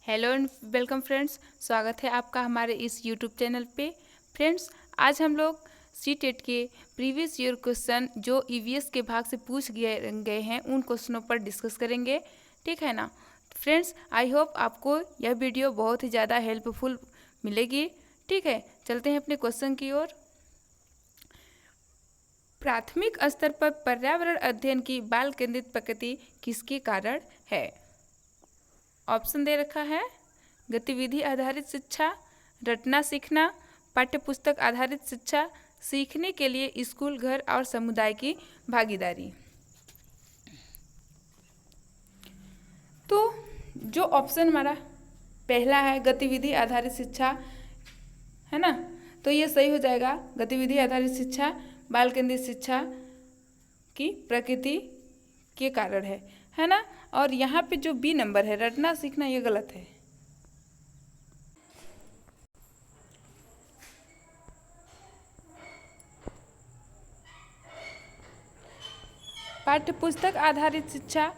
Hello and welcome friends, स्वागत है आपका हमारे इस यूट्यूब चैनल पे। फ्रेंड्स, आज हम लोग सी टेट के प्रीवियस ईयर क्वेश्चन जो ईवीएस के भाग से पूछ गए हैं उन क्वेश्चनों पर डिस्कस करेंगे। ठीक है ना फ्रेंड्स, आई होप आपको यह वीडियो बहुत ही ज़्यादा हेल्पफुल मिलेगी। ठीक है, चलते हैं अपने क्वेश्चन की ओर। प्राथमिक स्तर पर पर्यावरण अध्ययन की बाल केंद्रित प्रकृति किसके कारण है? ऑप्शन दे रखा है गतिविधि आधारित शिक्षा, रटना सीखना, पाठ्यपुस्तक आधारित शिक्षा, सीखने के लिए स्कूल, घर और समुदाय की भागीदारी। तो जो ऑप्शन हमारा पहला है गतिविधि आधारित शिक्षा, है ना, तो ये सही हो जाएगा। गतिविधि आधारित शिक्षा बाल केंद्रित शिक्षा की प्रकृति के कारण है ना। और यहाँ पे जो बी नंबर है रटना सीखना, ये गलत है। पाठ्यपुस्तक आधारित शिक्षा,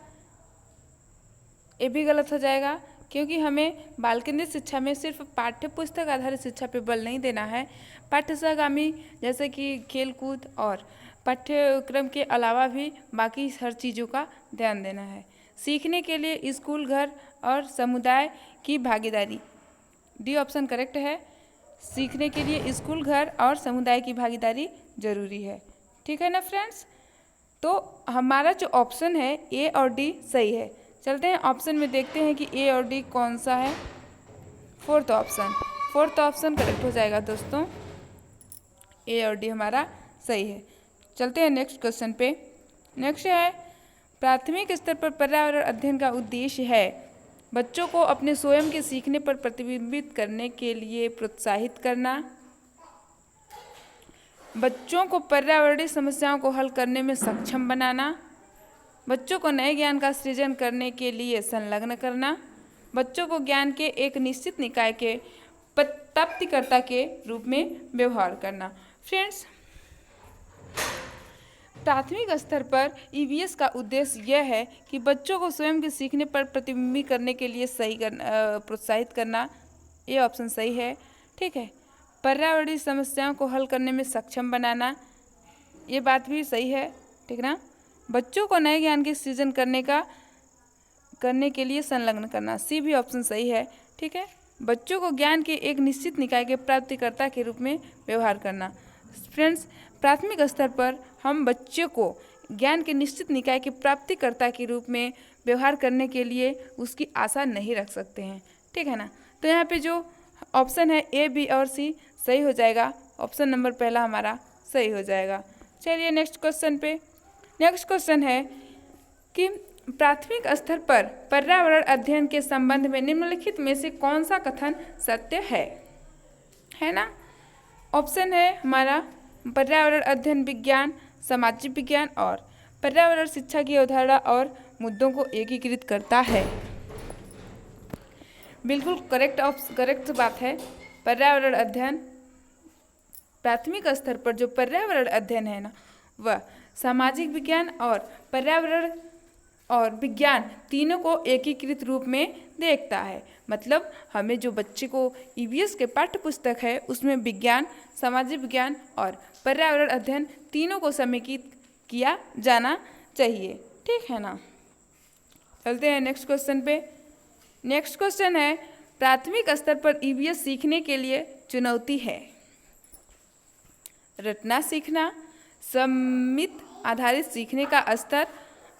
ये भी गलत हो जाएगा, क्योंकि हमें बाल केंद्रित शिक्षा में सिर्फ पाठ्यपुस्तक आधारित शिक्षा पे बल नहीं देना है। पाठ्यसहगामी जैसे कि खेलकूद और पाठ्यक्रम के अलावा भी बाकी हर चीज़ों का ध्यान देना है। सीखने के लिए स्कूल, घर और समुदाय की भागीदारी, डी ऑप्शन करेक्ट है। सीखने के लिए स्कूल, घर और समुदाय की भागीदारी जरूरी है। ठीक है ना फ्रेंड्स, तो हमारा जो ऑप्शन है ए और डी सही है। चलते हैं ऑप्शन में, देखते हैं कि ए और डी कौन सा है। फोर्थ ऑप्शन करेक्ट हो जाएगा दोस्तों, ए और डी हमारा सही है। चलते हैं नेक्स्ट क्वेश्चन पे। नेक्स्ट है प्राथमिक स्तर पर पर्यावरण अध्ययन का उद्देश्य है बच्चों को अपने स्वयं के सीखने पर प्रतिबिंबित करने के लिए प्रोत्साहित करना, बच्चों को पर्यावरणीय समस्याओं को हल करने में सक्षम बनाना, बच्चों को नए ज्ञान का सृजन करने के लिए संलग्न करना, बच्चों को ज्ञान के एक निश्चित निकाय के प्राप्तिकर्ता के रूप में व्यवहार करना। फ्रेंड्स, प्राथमिक स्तर पर ईवीएस का उद्देश्य यह है कि बच्चों को स्वयं के सीखने पर प्रतिबिंबित करने के लिए प्रोत्साहित करना। ये ऑप्शन सही है। ठीक है, पर्यावरणीय समस्याओं को हल करने में सक्षम बनाना, ये बात भी सही है। ठीक ना, बच्चों को नए ज्ञान के सृजन करने के लिए संलग्न करना, सी भी ऑप्शन सही है। ठीक है, बच्चों को ज्ञान के एक निश्चित निकाय के प्राप्तिकर्ता के रूप में व्यवहार करना। फ्रेंड्स, प्राथमिक स्तर पर हम बच्चों को ज्ञान के निश्चित निकाय के प्राप्तिकर्ता के रूप में व्यवहार करने के लिए उसकी आशा नहीं रख सकते हैं। ठीक है ना, तो यहाँ पे जो ऑप्शन है ए, बी और सी सही हो जाएगा। ऑप्शन नंबर पहला हमारा सही हो जाएगा। चलिए नेक्स्ट क्वेश्चन पे। नेक्स्ट क्वेश्चन है कि प्राथमिक स्तर पर पर्यावरण अध्ययन के संबंध में निम्नलिखित में से कौन सा कथन सत्य है ना। ऑप्शन है हमारा पर्यावरण अध्ययन विज्ञान, सामाजिक विज्ञान और पर्यावरण शिक्षा की अवधारणा और मुद्दों को एकीकृत करता है। बिल्कुल करेक्ट बात है। पर्यावरण अध्ययन, प्राथमिक स्तर पर जो पर्यावरण अध्ययन है ना, वह सामाजिक विज्ञान और पर्यावरण और विज्ञान तीनों को एकीकृत रूप में देखता है। मतलब हमें जो बच्चे को ईवीएस के पाठ्य पुस्तक है उसमें विज्ञान, सामाजिक विज्ञान और पर्यावरण अध्ययन तीनों को समेकित किया जाना चाहिए। ठीक है ना, चलते हैं नेक्स्ट क्वेश्चन पे। नेक्स्ट क्वेश्चन है प्राथमिक स्तर पर ईवीएस सीखने के लिए चुनौती है रटना सीखना, सम्मित आधारित सीखने का स्तर,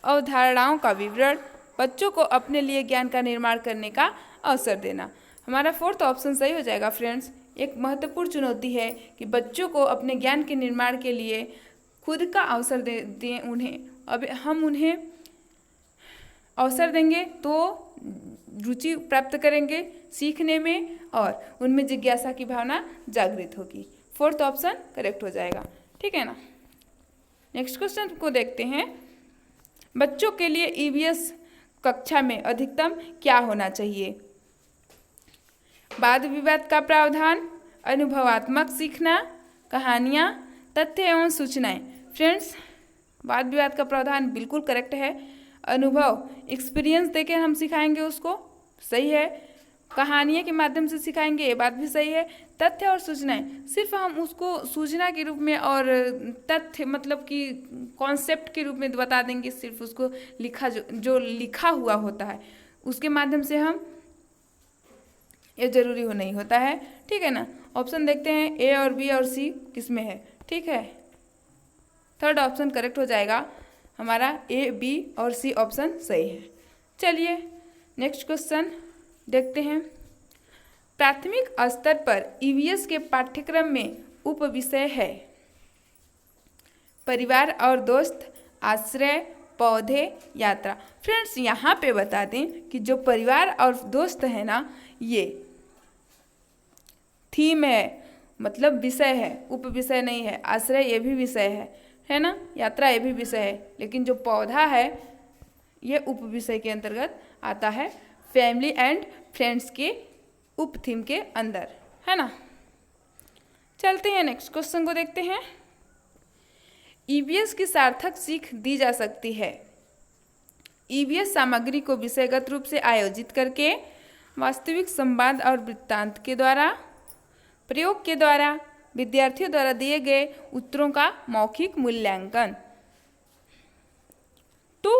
अवधारणाओं का विवरण, बच्चों को अपने लिए ज्ञान का निर्माण करने का अवसर देना। हमारा फोर्थ ऑप्शन सही हो जाएगा। फ्रेंड्स, एक महत्वपूर्ण चुनौती है कि बच्चों को अपने ज्ञान के निर्माण के लिए खुद का अवसर दें उन्हें। अब हम उन्हें अवसर देंगे तो रुचि प्राप्त करेंगे सीखने में और उनमें जिज्ञासा की भावना जागृत होगी। फोर्थ ऑप्शन करेक्ट हो जाएगा। ठीक है ना, नेक्स्ट क्वेश्चन को देखते हैं। बच्चों के लिए ईवीएस कक्षा में अधिकतम क्या होना चाहिए? वाद विवाद का प्रावधान, अनुभवात्मक सीखना, कहानियाँ, तथ्य एवं सूचनाएं। फ्रेंड्स, वाद विवाद का प्रावधान बिल्कुल करेक्ट है। अनुभव, एक्सपीरियंस देके हम सिखाएंगे उसको, सही है। कहानियों के माध्यम से सिखाएंगे, ये बात भी सही है। तथ्य और सूचनाएं, सिर्फ हम उसको सूचना के रूप में और तथ्य मतलब कि कॉन्सेप्ट के रूप में बता देंगे, सिर्फ उसको लिखा जो लिखा हुआ होता है उसके माध्यम से हम, ये जरूरी हो नहीं होता है, ठीक है ना। ऑप्शन देखते हैं ए और बी और सी किस में है, ठीक है। थर्ड ऑप्शन करेक्ट हो जाएगा हमारा, ए बी और सी ऑप्शन सही है। चलिए नेक्स्ट क्वेश्चन देखते हैं। प्राथमिक स्तर पर ईवीएस के पाठ्यक्रम में उप विषय है परिवार और दोस्त, आश्रय, पौधे, यात्रा। फ्रेंड्स यहाँ पे बता दें कि जो परिवार और दोस्त है ना, ये थीम है, मतलब विषय है, उप विषय नहीं है। आश्रय ये भी विषय है ना, यात्रा ये भी विषय है, लेकिन जो पौधा है ये उप विषय के अंतर्गत आता है, फैमिली एंड फ्रेंड्स के उप थीम के अंदर, है ना। चलते हैं नेक्स्ट क्वेश्चन को देखते हैं। ईवीएस की सार्थक सीख दी जा सकती है। ईवीएस सामग्री को विषयगत रूप से आयोजित करके, वास्तविक संवाद और वृत्तांत के द्वारा, प्रयोग के द्वारा, विद्यार्थियों द्वारा दिए गए उत्तरों का मौखिक मूल्यांकन। तो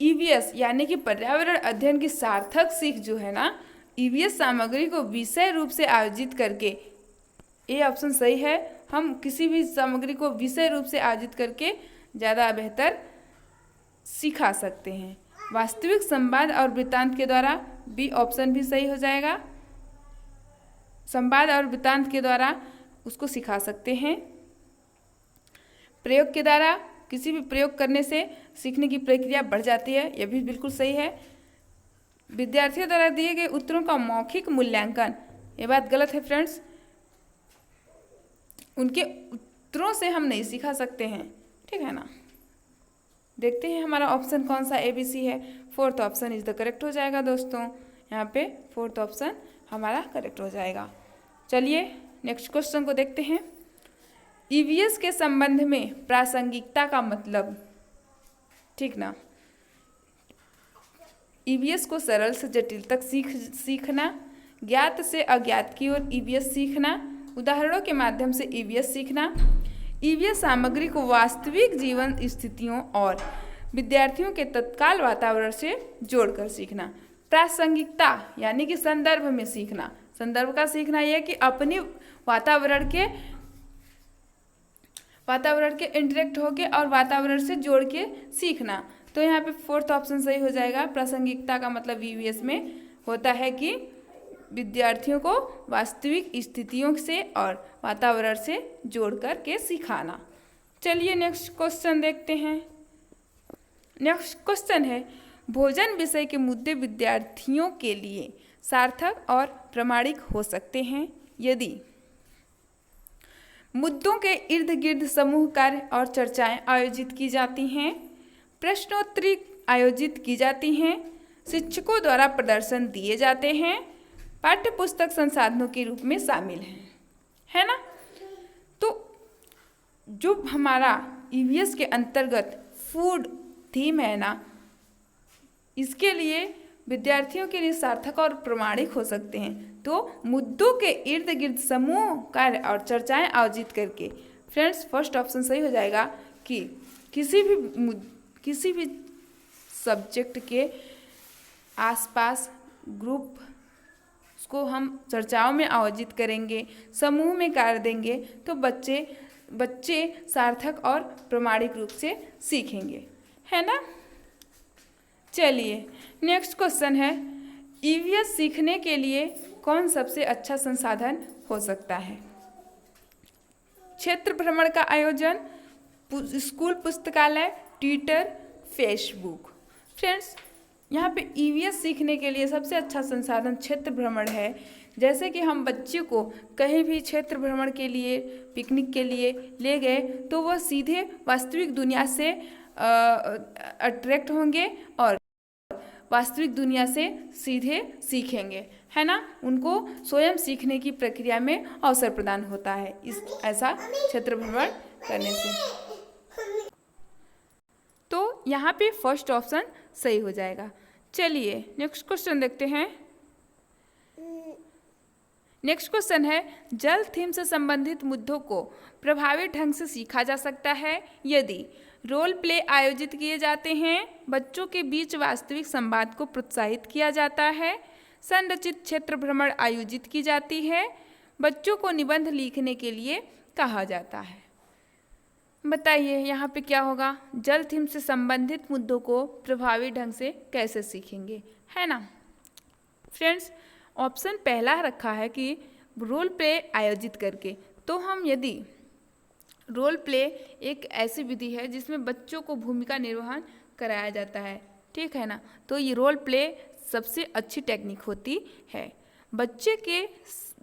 ईवीएस यानी कि पर्यावरण अध्ययन की सार्थक सीख जो है ना, ईवीएस सामग्री को विषय रूप से आयोजित करके, ये ऑप्शन सही है। हम किसी भी सामग्री को विषय रूप से आयोजित करके ज़्यादा बेहतर सिखा सकते हैं। वास्तविक संवाद और वृत्तांत के द्वारा, बी ऑप्शन भी सही हो जाएगा। संवाद और वृत्तांत के द्वारा उसको सिखा सकते हैं। प्रयोग के द्वारा, किसी भी प्रयोग करने से सीखने की प्रक्रिया बढ़ जाती है, यह भी बिल्कुल सही है। विद्यार्थियों द्वारा दिए गए उत्तरों का मौखिक मूल्यांकन, ये बात गलत है फ्रेंड्स। उनके उत्तरों से हम नहीं सिखा सकते हैं, ठीक है ना। देखते हैं हमारा ऑप्शन कौन सा ए बी सी है। Fourth option is the correct हो जाएगा दोस्तों, यहाँ पे फोर्थ ऑप्शन हमारा करेक्ट हो जाएगा। चलिए नेक्स्ट क्वेश्चन को देखते हैं। ईवीएस के संबंध में प्रासंगिकता का मतलब, ठीक ना। ईवीएस को सरल से जटिल तक सीखना, ज्ञात से अज्ञात की ओर ईवीएस सीखना, उदाहरणों के माध्यम से ईवीएस सीखना, ईवीएस सामग्री को वास्तविक जीवन स्थितियों और विद्यार्थियों के तत्काल वातावरण से जोड़कर सीखना। प्रासंगिकता यानी कि संदर्भ में सीखना। संदर्भ का सीखना यह कि अपनी वातावरण के इंटरेक्ट होके और वातावरण से जोड़ के सीखना। तो यहाँ पे फोर्थ ऑप्शन सही हो जाएगा। प्रासंगिकता का मतलब ईवीएस में होता है कि विद्यार्थियों को वास्तविक स्थितियों से और वातावरण से जोड़ कर के सिखाना। चलिए नेक्स्ट क्वेश्चन देखते हैं। नेक्स्ट क्वेश्चन है, भोजन विषय के मुद्दे विद्यार्थियों के लिए सार्थक और प्रामाणिक हो सकते हैं यदि मुद्दों के इर्द गिर्द समूह कार्य और चर्चाएं आयोजित की जाती हैं, प्रश्नोत्तरी आयोजित की जाती हैं, शिक्षकों द्वारा प्रदर्शन दिए जाते हैं, पाठ्य पुस्तक संसाधनों के रूप में शामिल हैं, है ना। तो जो हमारा ईवीएस के अंतर्गत फूड थीम है ना, इसके लिए विद्यार्थियों के लिए सार्थक और प्रामाणिक हो सकते हैं। तो मुद्दों के इर्द गिर्द समूह कार्य और चर्चाएं आयोजित करके, फ्रेंड्स फर्स्ट ऑप्शन सही हो जाएगा कि किसी भी सब्जेक्ट के आसपास ग्रुप को हम चर्चाओं में आयोजित करेंगे, समूह में कार्य देंगे, तो बच्चे सार्थक और प्रामाणिक रूप से सीखेंगे, है ना। चलिए नेक्स्ट क्वेश्चन है, ईवीएस सीखने के लिए कौन सबसे अच्छा संसाधन हो सकता है। क्षेत्र भ्रमण का आयोजन, स्कूल पुस्तकालय, ट्विटर, फेसबुक। फ्रेंड्स यहाँ पे ईवीएस सीखने के लिए सबसे अच्छा संसाधन क्षेत्र भ्रमण है। जैसे कि हम बच्चे को कहीं भी क्षेत्र भ्रमण के लिए, पिकनिक के लिए ले गए, तो वह सीधे वास्तविक दुनिया से अट्रैक्ट होंगे और वास्तविक दुनिया से सीधे सीखेंगे, है ना। उनको स्वयं सीखने की प्रक्रिया में अवसर प्रदान होता है ऐसा क्षेत्र भ्रमण करने से। तो यहाँ पे फर्स्ट ऑप्शन सही हो जाएगा। चलिए नेक्स्ट क्वेश्चन देखते हैं। नेक्स्ट क्वेश्चन है, जल थीम से संबंधित मुद्दों को प्रभावी ढंग से सीखा जा सकता है यदि रोल प्ले आयोजित किए जाते हैं, बच्चों के बीच वास्तविक संवाद को प्रोत्साहित किया जाता है, संरचित क्षेत्र भ्रमण आयोजित की जाती है, बच्चों को निबंध लिखने के लिए कहा जाता है। बताइए यहाँ पे क्या होगा? जल थीम से संबंधित मुद्दों को प्रभावी ढंग से कैसे सीखेंगे, है ना फ्रेंड्स। ऑप्शन पहला रखा है कि रोल प्ले आयोजित करके। तो हम यदि रोल प्ले एक ऐसी विधि है जिसमें बच्चों को भूमिका निर्वहन कराया जाता है, ठीक है ना, तो ये रोल प्ले सबसे अच्छी टेक्निक होती है। बच्चे के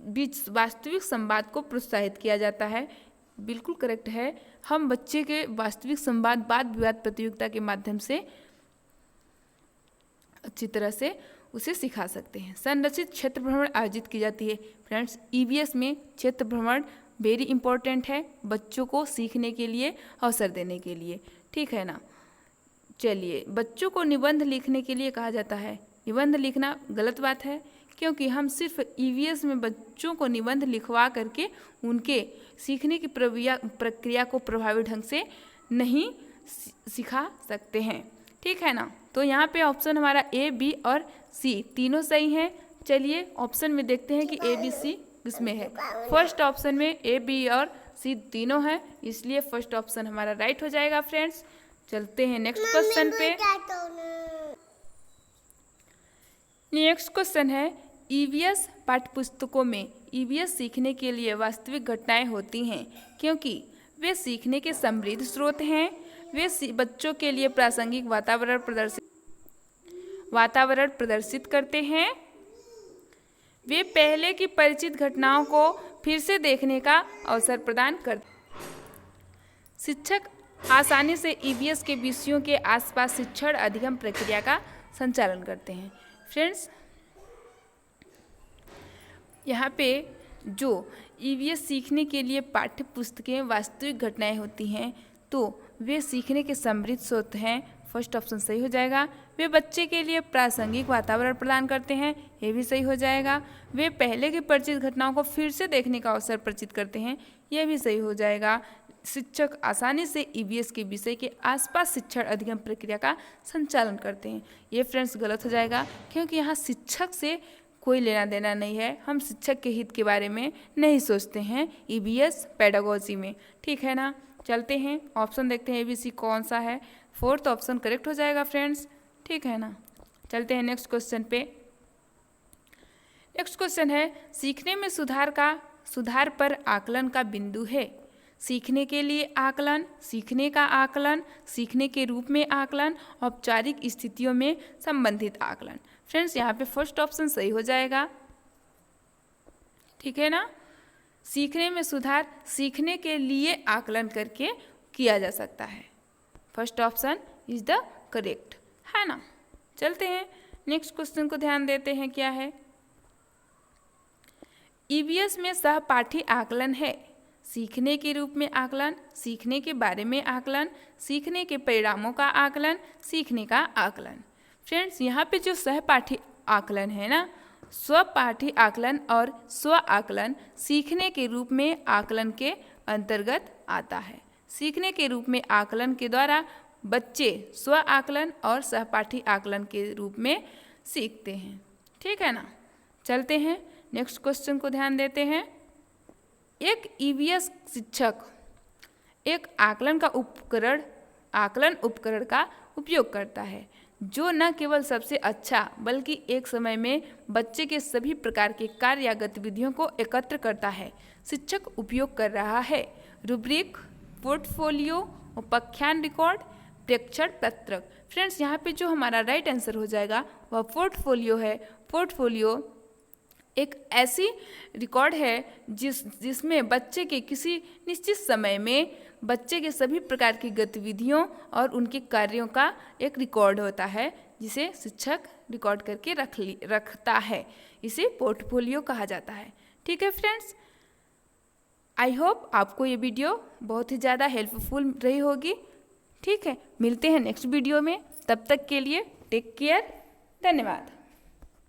बीच वास्तविक संवाद को प्रोत्साहित किया जाता है, बिल्कुल करेक्ट है। हम बच्चे के वास्तविक संवाद वाद विवाद प्रतियोगिता के माध्यम से अच्छी तरह से उसे सिखा सकते हैं। संरचित क्षेत्र भ्रमण आयोजित की जाती है। फ्रेंड्स, ईवीएस में क्षेत्र भ्रमण वेरी इंपॉर्टेंट है बच्चों को सीखने के लिए, अवसर देने के लिए, ठीक है ना। चलिए, बच्चों को निबंध लिखने के लिए कहा जाता है। निबंध लिखना गलत बात है, क्योंकि हम सिर्फ ईवीएस में बच्चों को निबंध लिखवा करके उनके सीखने की प्रक्रिया को प्रभावी ढंग से नहीं सिखा सकते हैं, ठीक है ना। तो यहाँ पे ऑप्शन हमारा ए, बी और सी तीनों सही हैं। चलिए ऑप्शन में देखते हैं कि ए, बी, सी किसमें है। फर्स्ट ऑप्शन में ए, बी और सी तीनों है, इसलिए फर्स्ट ऑप्शन हमारा राइट हो जाएगा। फ्रेंड्स, चलते हैं नेक्स्ट क्वेश्चन पे। नेक्स्ट क्वेश्चन है, ईवीएस पाठ्यपुस्तकों में ईवीएस सीखने के लिए वास्तविक घटनाएं होती हैं क्योंकि वे सीखने के समृद्ध स्रोत हैं। वे बच्चों के लिए प्रासंगिक वातावरण प्रदर्शित करते हैं। वे पहले की परिचित घटनाओं को फिर से देखने का अवसर प्रदान करते हैं। शिक्षक आसानी से ईवीएस के विषयों के आसपास शिक्षण अधिगम प्रक्रिया का संचालन करते हैं। फ्रेंड्स, यहाँ पे जो ईवीएस सीखने के लिए पाठ्य पुस्तकें वास्तविक घटनाएं होती हैं, तो वे सीखने के समृद्ध स्रोत हैं। फर्स्ट ऑप्शन सही हो जाएगा। वे बच्चे के लिए प्रासंगिक वातावरण प्रदान करते हैं, ये भी सही हो जाएगा। वे पहले की परिचित घटनाओं को फिर से देखने का अवसर प्रचित करते हैं, यह भी सही हो जाएगा। शिक्षक आसानी से ईवीएस के विषय के आसपास शिक्षण अधिगम प्रक्रिया का संचालन करते हैं, ये फ्रेंड्स गलत हो जाएगा, क्योंकि यहाँ शिक्षक से कोई लेना देना नहीं है। हम शिक्षक के हित के बारे में नहीं सोचते हैं ईवीएस पेडागोजी में, ठीक है ना। चलते हैं ऑप्शन देखते हैं एबीसी कौन सा है। फोर्थ ऑप्शन करेक्ट हो जाएगा फ्रेंड्स, ठीक है ना। चलते हैं नेक्स्ट क्वेश्चन पे। नेक्स्ट क्वेश्चन है, सीखने में सुधार पर आकलन का बिंदु है। सीखने के लिए आकलन, सीखने का आकलन, सीखने के रूप में आकलन, औपचारिक स्थितियों में संबंधित आकलन। फ्रेंड्स, यहाँ पे फर्स्ट ऑप्शन सही हो जाएगा, ठीक है ना। सीखने में सुधार सीखने के लिए आकलन करके किया जा सकता है। First option is the correct, है ना। चलते हैं नेक्स्ट क्वेश्चन को ध्यान देते हैं क्या है। ईवीएस में सहपाठी आकलन है। सीखने के रूप में आकलन, सीखने के बारे में आकलन, सीखने के परिणामों का आकलन, सीखने का आकलन। फ्रेंड्स, यहाँ पे जो सहपाठी आकलन है ना, स्वपाठी आकलन और स्व आकलन सीखने के रूप में आकलन के अंतर्गत आता है। सीखने के रूप में आकलन के द्वारा बच्चे स्व आकलन और सहपाठी आकलन के रूप में सीखते हैं, ठीक है ना। चलते हैं नेक्स्ट क्वेश्चन को ध्यान देते हैं। एक ईवीएस शिक्षक एक आकलन उपकरण का उपयोग करता है जो न केवल सबसे अच्छा बल्कि एक समय में बच्चे के सभी प्रकार के कार्य या गतिविधियों को एकत्र करता है। शिक्षक उपयोग कर रहा है रूब्रिक, पोर्टफोलियो, उपाख्यान रिकॉर्ड, प्रेक्षण पत्रक। फ्रेंड्स, यहाँ पे जो हमारा राइट आंसर हो जाएगा वह पोर्टफोलियो है। पोर्टफोलियो एक ऐसी रिकॉर्ड है जिसमें बच्चे के किसी निश्चित समय में बच्चे के सभी प्रकार की गतिविधियों और उनके कार्यों का एक रिकॉर्ड होता है, जिसे शिक्षक रिकॉर्ड करके रखता है। इसे पोर्टफोलियो कहा जाता है, ठीक है फ्रेंड्स। आई होप आपको ये वीडियो बहुत ही ज़्यादा हेल्पफुल रही होगी, ठीक है। मिलते हैं नेक्स्ट वीडियो में, तब तक के लिए टेक केयर, धन्यवाद।